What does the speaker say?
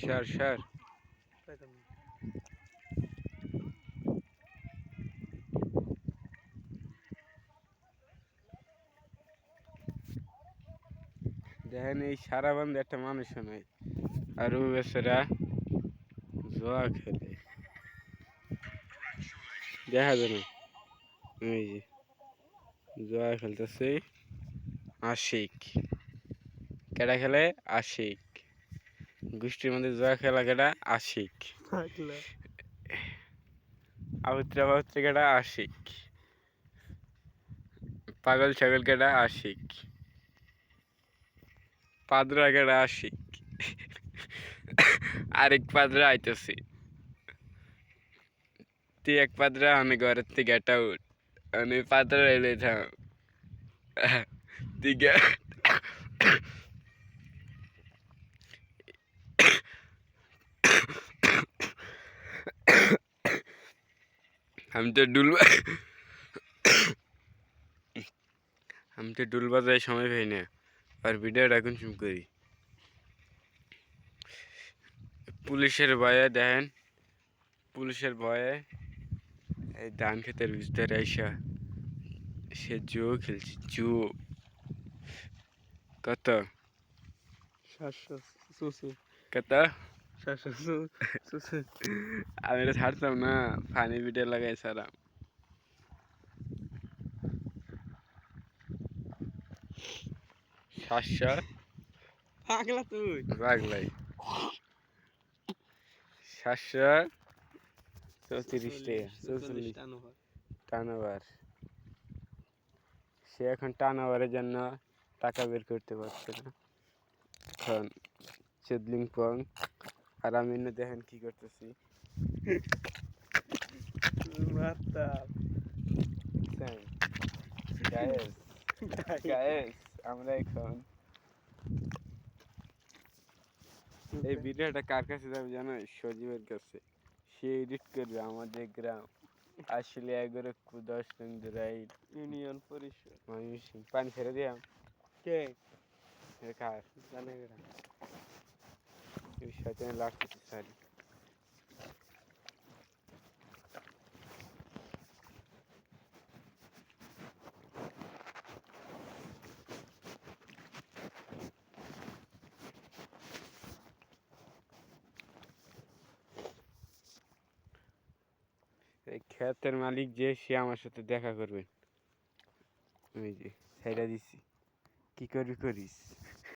সর সর পাইতাম না। দেখেন এই সারা বান্ধে একটা মানুষও নাই আর ও বেচারা জোয়া খেলে দেখা যায় না এই যে জোয়া খেলতেছে আশিক কেডা খেলে আশিক গোষ্ঠীর মধ্যে জোয়া খেলা কেডা আশিক পাগলা। আবুত্রা বাবুত্রা কেডা আশিক পাগল ছাগল কেডা আশিক পাদরা কেডা আশিক আরেক পাদরা আইতেছে তুই এক পাদরা আমি ঘরের থেকে গেট আউট আমি পাদরা এলে থাম তুই আমি তো ডুল বাজায় সময় পাই না আর ভিডিওটা এখন শুরু করি পুলিশের ভয়ে দেখেন পুলিশের ভয়ে এই ধান ক্ষেতের ভিতরে আইসা সে জুয়ো খেলছে জুয়ো কত 700 সুসু কত 700 সুসু। আমি এটা ছাড়তাম না ফানি ভিডিও লাগাই সারাম সাতশো পাগলা তুই। পাগলাই 734 টাকা 44 টার্নওভার সে এখন টার্নওভারের জন্য টাকা বের করতে পারছে না এখন চেদলিং পং আর আমি না দেখেন কি করতেছি মারতা। গায়েস গায়েস আমরা এখন এই ভিডিওটা কার কাছে যাবে জানো সজীবের কাছে সে এডিট করবে আমাদের গ্রাম আসলে 11 রাইড ইউনিয়ন পরিষদ। ময়মনসিং পানি ছেড়ে দিলাম কে কার জানে কেডা? সাথে লাগতেছে সারি এই ক্ষেতের মালিক যে সে আমার সাথে দেখা করবে ওই যে সাইডা দিছি কি করবি করিস